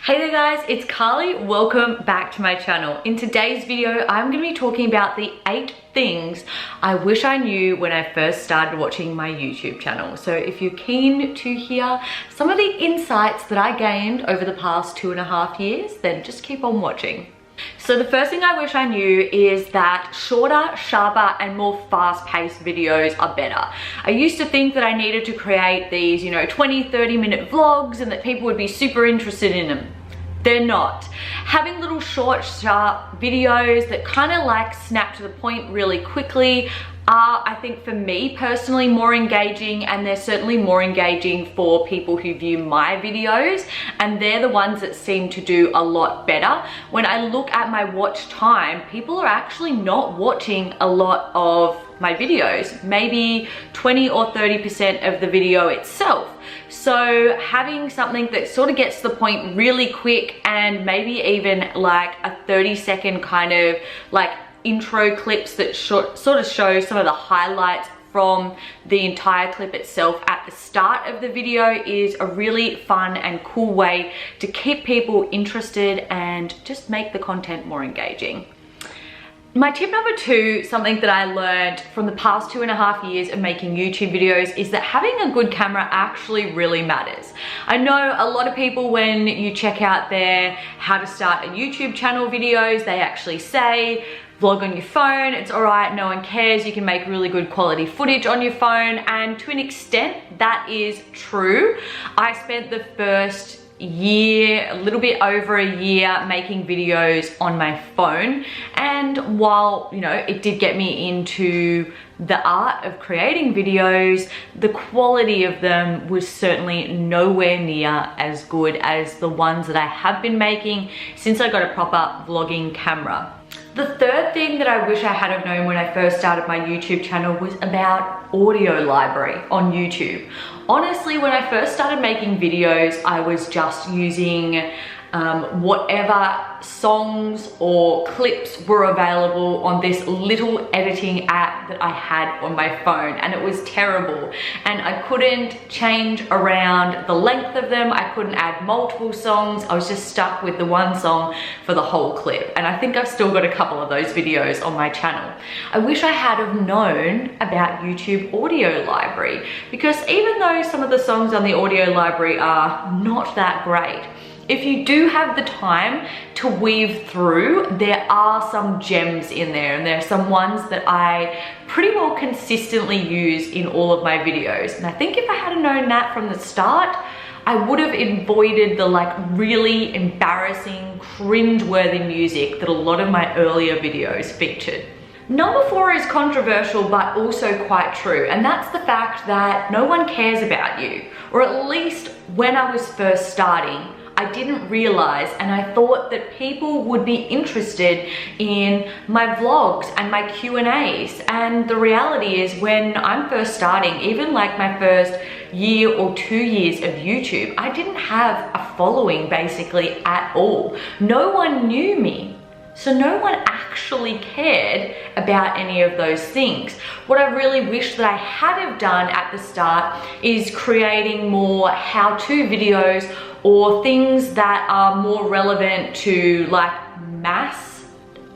Hey there guys, it's Carly. Welcome back to my channel. In today's video, I'm going to be talking about the 8 things I wish I knew when I first started watching my YouTube channel. So if you're keen to hear some of the insights that I gained over the past 2.5 years, then just keep on watching. So the first thing I wish I knew is that shorter, sharper, and more fast-paced videos are better. I used to think that I needed to create these, 20-30 minute vlogs and that people would be super interested in them. They're not. Having little short, sharp videos that kind of like snap to the point really quickly are, I think for me personally, more engaging, and they're certainly more engaging for people who view my videos, and they're the ones that seem to do a lot better. When I look at my watch time, people are actually not watching a lot of my videos, maybe 20 or 30% of the video itself. So having something that sort of gets to the point really quick, and maybe even like a 30-second kind of like intro clips that sort of show some of the highlights from the entire clip itself at the start of the video is a really fun and cool way to keep people interested and just make the content more engaging. My tip number 2, something that I learned from the past 2.5 years of making YouTube videos, is that having a good camera actually really matters. I know a lot of people, when you check out their how to start a YouTube channel videos, they actually say, vlog on your phone, it's alright, no one cares, you can make really good quality footage on your phone, and to an extent that is true. I spent the first year, a little bit over a year, making videos on my phone, and while it did get me into the art of creating videos, the quality of them was certainly nowhere near as good as the ones that I have been making since I got a proper vlogging camera. The third thing that I wish I had have known when I first started my YouTube channel was about audio library on YouTube. Honestly, when I first started making videos, I was just using whatever songs or clips were available on this little editing app that I had on my phone, and it was terrible, and I couldn't change around the length of them. I couldn't add multiple songs. I was just stuck with the one song for the whole clip, and I think I've still got a couple of those videos on my channel. I wish I had have known about YouTube audio library, because even though some of the songs on the audio library are not that great, if you do have the time to weave through, there are some gems in there, and there are some ones that I pretty well consistently use in all of my videos. And I think if I had known that from the start, I would have avoided the like really embarrassing, cringe-worthy music that a lot of my earlier videos featured. Number 4 is controversial, but also quite true, and that's the fact that no one cares about you. Or at least when I was first starting, I didn't realize, and I thought that people would be interested in my vlogs and my Q&As. And the reality is, when I'm first starting, even like my first year or 2 years of YouTube, I didn't have a following basically at all. No one knew me. So no one actually cared about any of those things. What I really wish that I had have done at the start is creating more how-to videos or things that are more relevant to like mass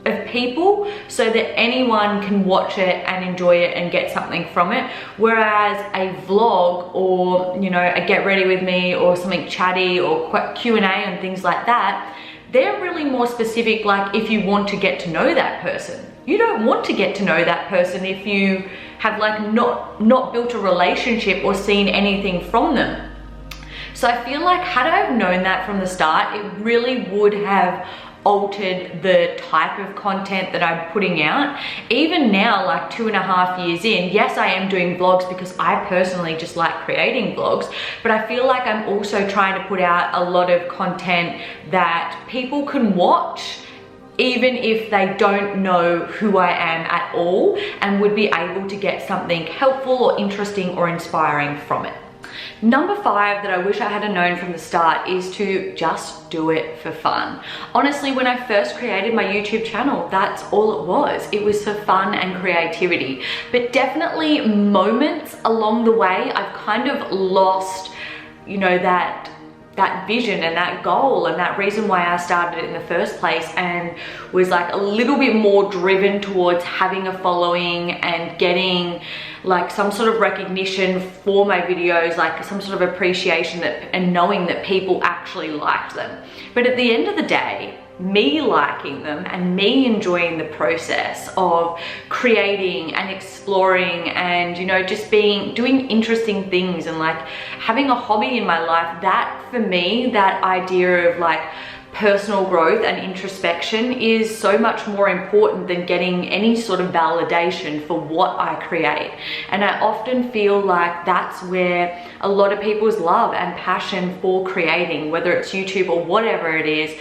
of people, so that anyone can watch it and enjoy it and get something from it. Whereas a vlog or a get ready with me or something chatty or Q&A and things like that, they're really more specific, like if you want to get to know that person. You don't want to get to know that person if you have like not built a relationship or seen anything from them. So I feel like had I have known that from the start, it really would have altered the type of content that I'm putting out. Even now, like 2.5 years in, yes, I am doing vlogs because I personally just like creating vlogs, but I feel like I'm also trying to put out a lot of content that people can watch even if they don't know who I am at all, and would be able to get something helpful or interesting or inspiring from it. Number 5 that I wish I had known from the start is to just do it for fun. Honestly, when I first created my YouTube channel, that's all it was. It was for fun and creativity. But definitely moments along the way, I've kind of lost, that that vision and that goal and that reason why I started it in the first place, and was like a little bit more driven towards having a following and getting like some sort of recognition for my videos, like some sort of appreciation and knowing that people actually liked them. But at the end of the day, me liking them and me enjoying the process of creating and exploring and, you know, just doing interesting things and like having a hobby in my life, that for me, that idea of like personal growth and introspection is so much more important than getting any sort of validation for what I create. And I often feel like that's where a lot of people's love and passion for creating, whether it's YouTube or whatever it is,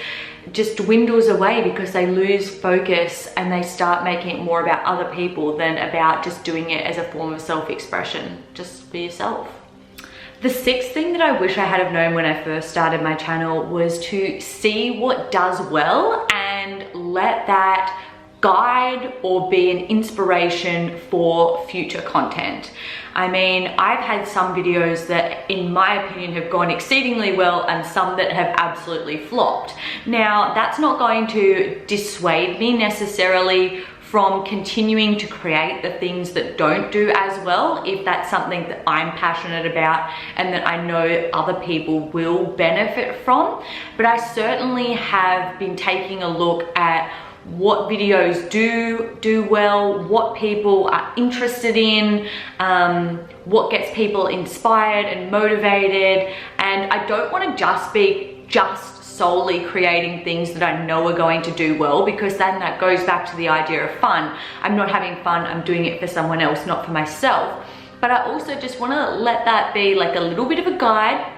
just dwindles away because they lose focus and they start making it more about other people than about just doing it as a form of self-expression, just for yourself. The sixth thing that I wish I had have known when I first started my channel was to see what does well and let that guide or be an inspiration for future content. I mean, I've had some videos that in my opinion have gone exceedingly well and some that have absolutely flopped. Now, that's not going to dissuade me necessarily from continuing to create the things that don't do as well, if that's something that I'm passionate about and that I know other people will benefit from. But I certainly have been taking a look at what videos do well, what people are interested in, what gets people inspired and motivated. And I don't want to just be solely creating things that I know are going to do well, because then that goes back to the idea of fun. I'm not having fun, I'm doing it for someone else, not for myself. But I also just want to let that be like a little bit of a guide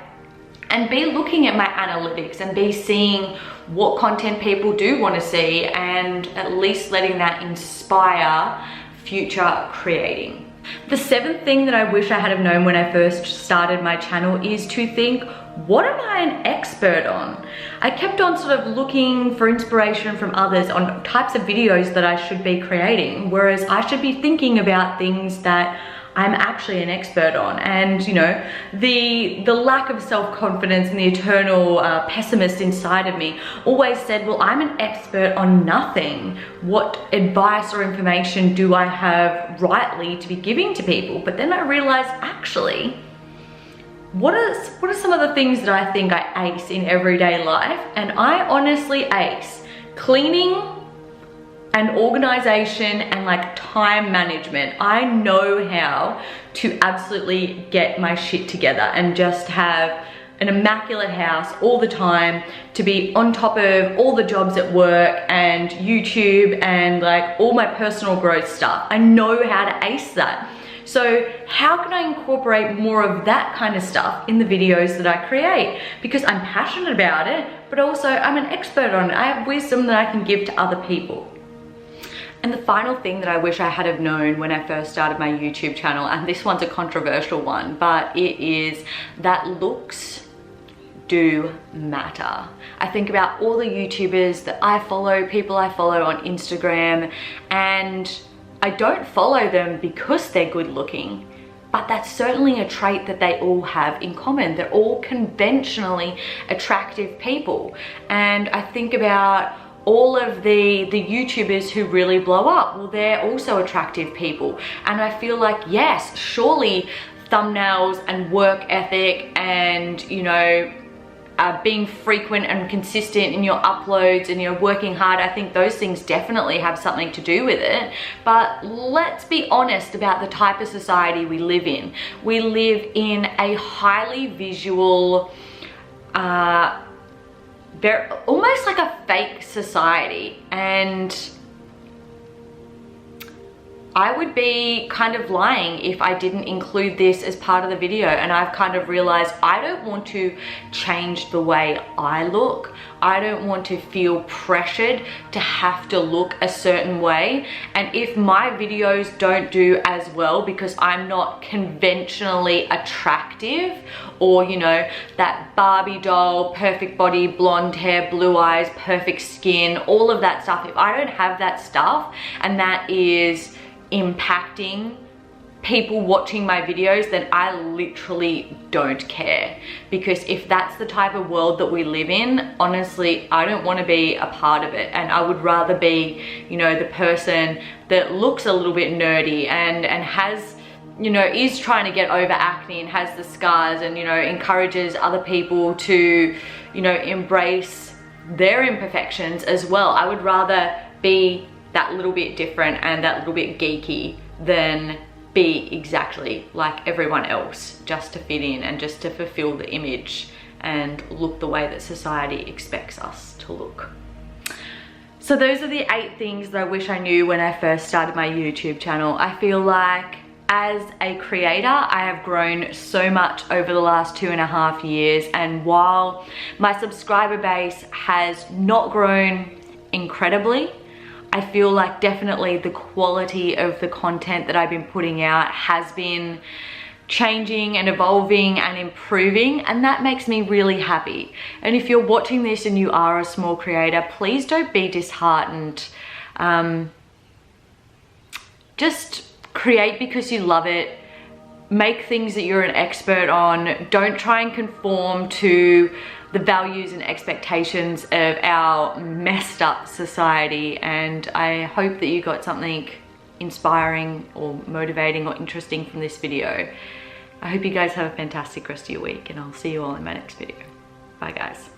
and be looking at my analytics and be seeing what content people do want to see, and at least letting that inspire future creating. The seventh thing that I wish I had have known when I first started my channel is to think, what am I an expert on? I kept on sort of looking for inspiration from others on types of videos that I should be creating, whereas I should be thinking about things that I'm actually an expert on. And you know, the lack of self-confidence and the eternal pessimist inside of me always said, well, I'm an expert on nothing. What advice or information do I have rightly to be giving to people? But then I realized, actually, what are some of the things that I think I ace in everyday life? And I honestly ace cleaning and organization and like time management. I know how to absolutely get my shit together and just have an immaculate house all the time, to be on top of all the jobs at work and YouTube and like all my personal growth stuff. I know how to ace that. So how can I incorporate more of that kind of stuff in the videos that I create? Because I'm passionate about it, but also I'm an expert on it. I have wisdom that I can give to other people. And the final thing that I wish I had have known when I first started my YouTube channel, and this one's a controversial one, but it is that looks do matter. I think about all the YouTubers that I follow, people I follow on Instagram, and I don't follow them because they're good looking, but that's certainly a trait that they all have in common. They're all conventionally attractive people. And I think about all of the YouTubers who really blow up, well, they're also attractive people. And I feel like, yes, surely thumbnails and work ethic and, you know, being frequent and consistent in your uploads and you're working hard, I think those things definitely have something to do with it. But let's be honest about the type of society we live in. We live in a highly visual, almost like a fake society, and I would be kind of lying if I didn't include this as part of the video. And I've kind of realized I don't want to change the way I look. I don't want to feel pressured to have to look a certain way. And if my videos don't do as well because I'm not conventionally attractive, or you know, that Barbie doll, perfect body, blonde hair, blue eyes, perfect skin, all of that stuff, if I don't have that stuff and that is impacting people watching my videos, then I literally don't care. Because if that's the type of world that we live in, honestly, I don't want to be a part of it. And I would rather be, you know, the person that looks a little bit nerdy and has, you know, is trying to get over acne and has the scars, and, you know, encourages other people to, you know, embrace their imperfections as well. I would rather be that little bit different and that little bit geeky than be exactly like everyone else just to fit in and just to fulfill the image and look the way that society expects us to look. So those are the 8 things that I wish I knew when I first started my YouTube channel. I feel like as a creator, I have grown so much over the last 2.5 years, and while my subscriber base has not grown incredibly, I feel like definitely the quality of the content that I've been putting out has been changing and evolving and improving, and that makes me really happy. And if you're watching this and you are a small creator, please don't be disheartened. Just create because you love it. Make things that you're an expert on. Don't try and conform to the values and expectations of our messed up society. And I hope that you got something inspiring or motivating or interesting from this video. I hope you guys have a fantastic rest of your week, and I'll see you all in my next video. Bye guys.